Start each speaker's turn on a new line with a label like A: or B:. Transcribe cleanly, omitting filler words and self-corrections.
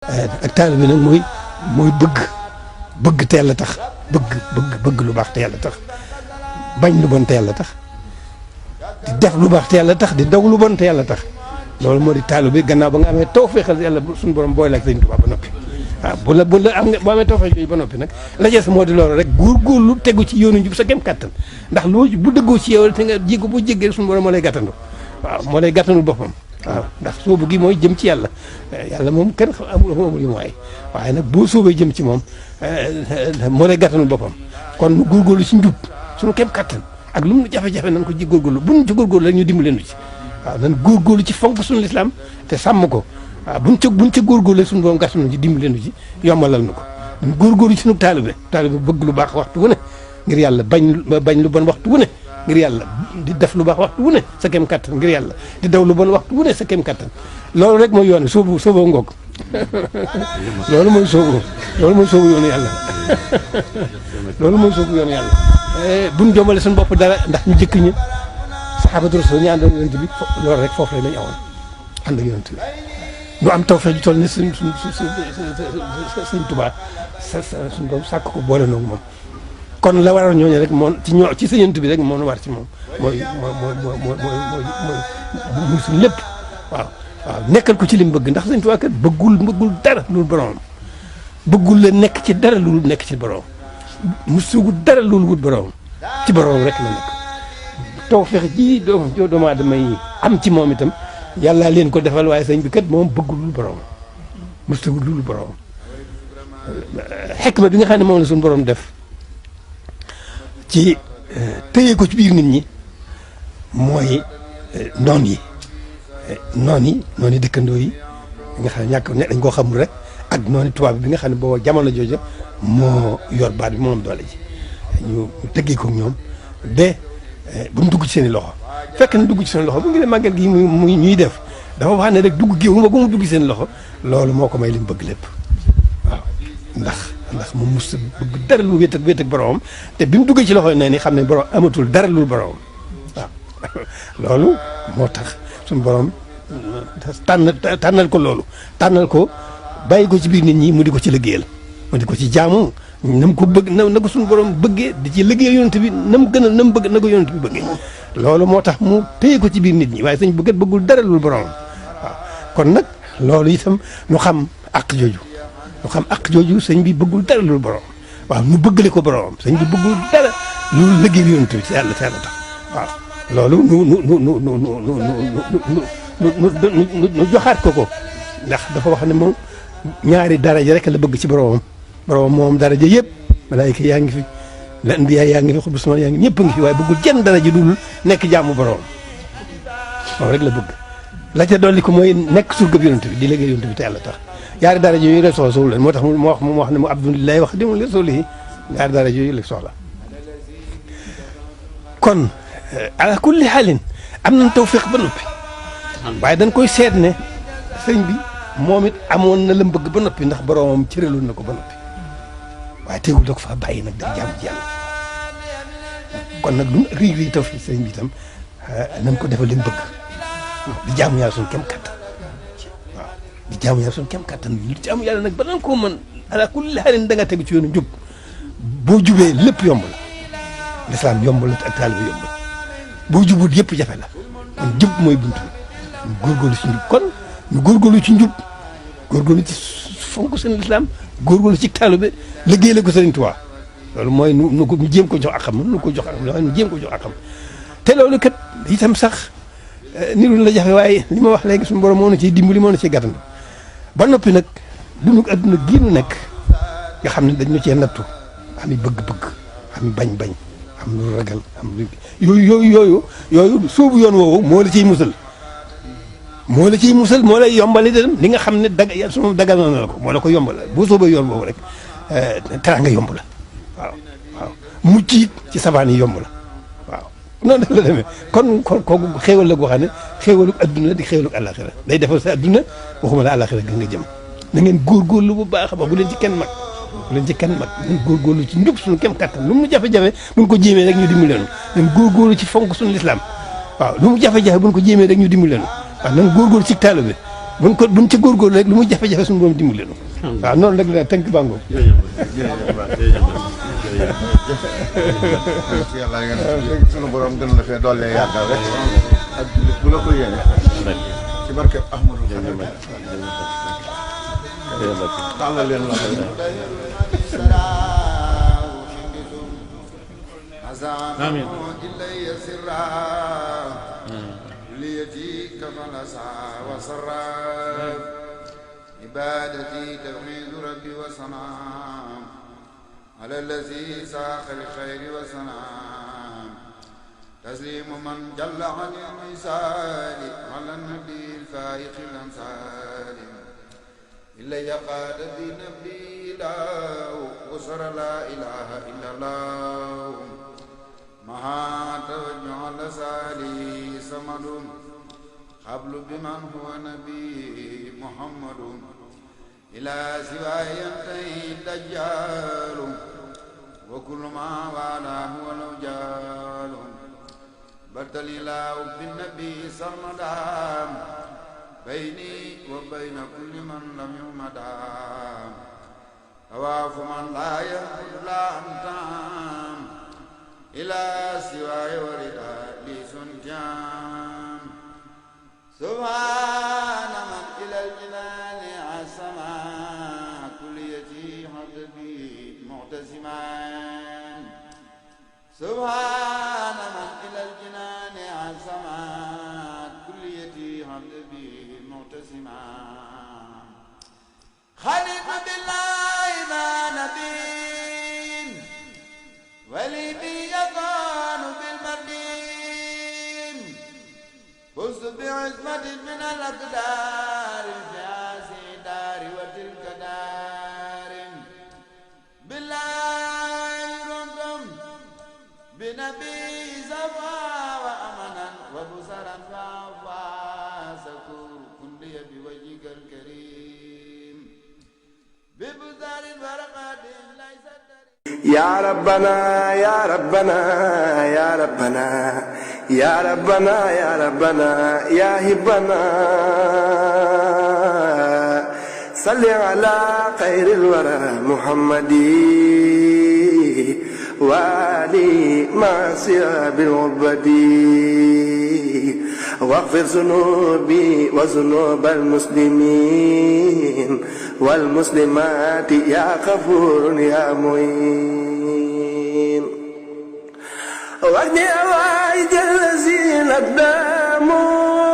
A: ak taalibe bi nag mooy bëgg te yàlla tax bëgg lu baax te yàlla tax bañ lu bon te yàlla tax di def lu baax te yàlla tax di daw lu bon te yàlla tax loolu moo di taalibe bi gannaaw ba nga amee tawfeexal yàlla suñu borom booy la ak Sëñ Tuubaa ba noppi waaw bu la am nga boo amee tawfeex yooyu ba noppi nag la jeex moo di loolu rek góorgóorlu tegu ci yoonu njub sa kem kàttan ndax loo bu dëggoo ci yow te nga jéego boo jéggee suñu borom moo lay gàttandu waaw moo lay gàttandul boppam waaw ndax soobu gi mooy jëm ci yàlla yàlla moom kenn amul yu mooy waaye nag boo soobee jëm ci moom moo lay gàttanul boppam kon nu góorgóorlu ci njub suñu kem kàttan ak lu mu jafe-jafe nan ko ci góorgóorlu buñ ci góorgóorlu rek ñu dimbali leen ci waaw nan góorgóorlu ci fonk suñu lislaam te sàmm ko waaw buñ ca góorgóorlu suñu borom gàttanu ci dimbali leen ci yombalal na ko nan góorgóorlu ci suñu taalibe bëgg lu baax waxtu wu ne ngir yàlla bañ lu bon waxtu wu ne ngir yàlla di def lu baax waxtu wu ne sa kem kattan ngir yàlla di daw lu bon waxtu wu ne sa kem kattan loolu rek mooy yoon soobu ngoog loolu mooy soobu yoonu yàlla loolu mooy soobu yoonu yàlla buñ jombale suñu bopp dara ndax ñu jëkk ñi saxaabatu rasul ñu àndoon yonent bi loolu rek foofu rek lañu awoon ànd ak yonent bi ñu am tawfeex ju toll ne suñ Tuubaa suñ doom sàkk ko boole noonu moom kon la waroon ñooñu rek moom ci sëñant bi rek moo war ci moom mooy suñu lépp waaw nekkal ko ci li mu bëgg ndax Sëñ Tuubaa kat bëggul dara loolu boromam bëggul la nekk ci dara loolu nekk ci boromam mu sugu dara loolu wut boromam ci boromam rek la nekk tawfeex ji doomu aadama yi am ci moom itam yàlla leen ko defal waaye sëñ bi kat moom bëggul lu boromam mu sugu lu boromam xekma bi nga xam ne moom la suñu borom def ci tëye ko ci biir nit ñi mooy noon yi dëkkandoo yi nga xam ne ñàkk ne dañ koo xamul rek ak nooni tubaab bi nga xam ne booba jamono jooju moo yor baat bi moom doole ji ñu tëggee ko ñoom ba bu mu dugg ci seen i loxo fekk na dugg ci seen loxo bu ngi ne màggal gi muy ñuy def dafa wax ne rek dugg gi ba mu dugg seen loxo loolu moo ko may li mu bëgg lépp waaw ndax mu mus bëgg dara lu wéet ak boromam te bi mu duggee ci loxo ne ni xam ne borom amatul dara lu boromam waaw loolu moo tax suñu borom tànnal ko loolu tànnal ko bàyyi ko ci biir nit ñi mu di ko ci liggéeyal mu di ko ci jaamu na mu ko bëgg na ko suñu borom bëggee di ci liggéeyal yonent bi na mu gën a na mu bëgg na ko yonent bi bëggee loolu moo tax mu téye ko ci biir nit ñi waaye suñ bëggul dara lu boromam waaw kon nag loolu itam nu xam ak jooju sëñ bi bëggul dara lu borom waaw nu bëggale ko boromam sëñ bi bëggul dara lu liggéey yonent bi ci yàlla tax waaw loolu nu joxaat ko ndax dafa wax ne moom ñaari daraja rek la bëgg ci boromam moom daraja yëpp malaayika yaa ngi fi la anbiya yaa ngi fi xutbu samaan yaa ngi ñëpp a ngi fi waaye bëggul jenn daraja dul nekk jaamu boromam moom rek la bëgg la ca dolli ko mooy nekk surgab yonent bi di liggéey yonent bi te yàlla tax ñaari daraja yooyu la soxla leen moo tax mu wax ne mu abdulilahi wax dimul rasulihi ñaari daraja yooyu la soxla kon ala kulli xaalin am nañ tawfiq ba noppi waaye dañ koy seet ne sëñ bi moom it amoon na la bëgg ba noppi ndax boromam cëraloon na ko ba noppi waaye teewul da ko fa bàyyi nag da jàmm ci yàlla kon nag lu rii tawfiq sëñ bi itam nañ ko defal li mu bëgg di jaamu yàlla suñu kem kattan di jaamu yàlla suñu kem kattan li jaamu yàlla nag ba nan koo mën ala kulli xaalin da nga tegu ci yoonu njub boo jubee lépp yomb la lislaam yomb la ak taalibe yomb la boo jubut yëpp jafe la kon jub mooy buntu ñu góorgóorlu ci njub kon ñu góorgóorlu ci njub góorgóorlu ci fonk seen lislaam góorgóorlu ci taalibe liggéeyal ko Sëriñ Tuubaa loolu mooy nu jéem ko jox akam nu ko jox akam nu jéem ko jox akam te loolu kat itam sax niru la jafe waaye li ma wax léegi suñu borom moo na ciy dimbali moo na ciy gàttandu ba noppi nag dunu adduna gii nu nekk nga xam ne dañu cee nattu ami bëgg-bëgg ami bañ-bañ am lu ragal am lu yooyu soobu yoon woowu moo la ciy musal moo lay yombal itam li nga xam ne yàlla su ma dagal na la ko moo la ko yombal boo soobee yoon woowu rek teraanga yomb la waaw mucc it ci sabaan yi yomb la waaw noonu la demee kon kooku xéewal la goo xam ne xéewalu adduna di xéewalu àllaaxira day defal sa adduna waxuma la àllaaxira gën nga jëm na ngeen góorgóorlu bu baax a baax bu leen ci kenn mag nañ góorgóorlu ci njub suñu kem kattan lu mu jafe-jafe buñ ko jéemee rek ñu dimbali leen nañ góorgóorlu ci fonk suñu lislaam waaw lu mu jafe-jafe buñ ko jéemee rek ñu dimbali leen waaw nañ góorgóorlu ci taalibe buñ ci góorgóorlu rek lu muy jafe-jafe suñu borom dimbali leen. waaw noonu rek la tënk bàngoom.
B: yàlla ngeen sunu borom gën la fee doole yàggal rek ak bu la ko yéene ci barke Ahmadou tàllal leen la
C: amiin
D: عبادتي توحيد ربي وصنام على الذي ساق الخير وصنام تسليم من جل عن المثال على النبي الفائق الأمثال إلا يقاد بنبي له وسر لا إله إلا الله مها توجه لسالي صمد قبل بمن هو نبي محمد إلى سواه ينتهي الدجال وكل ما والاه ولو جال برتل الله بالنبي سرمدا بيني وبين كل من لم يمدا طواف من لا ينفذ لا أنتام إلى سواه وردا لي سنجام سبحان من إلى الجنان عسما كليتي حبيبي معتزما سبحان من إلى الجنان عسما كليتي حبيبي معتزما خلق بالله ما نبي ولي بي يكون بالمردين فزت بعزمة من الأقدار في هذه دار وتلك دار بالله رمتم بنبي زفا وأمنا وبصرا فعفا سكور كلي بوجهك الكريم ببزار الورقات ليس
E: يا ربنا يا ربنا يا ربنا يا ربنا يا ربنا يا هبنا صل على خير الورى محمد وآله مع صياب العبد واغفر ذنوبي وذنوب المسلمين والمسلمات يا غفور يا معين واجني أواعج الذين أقدموا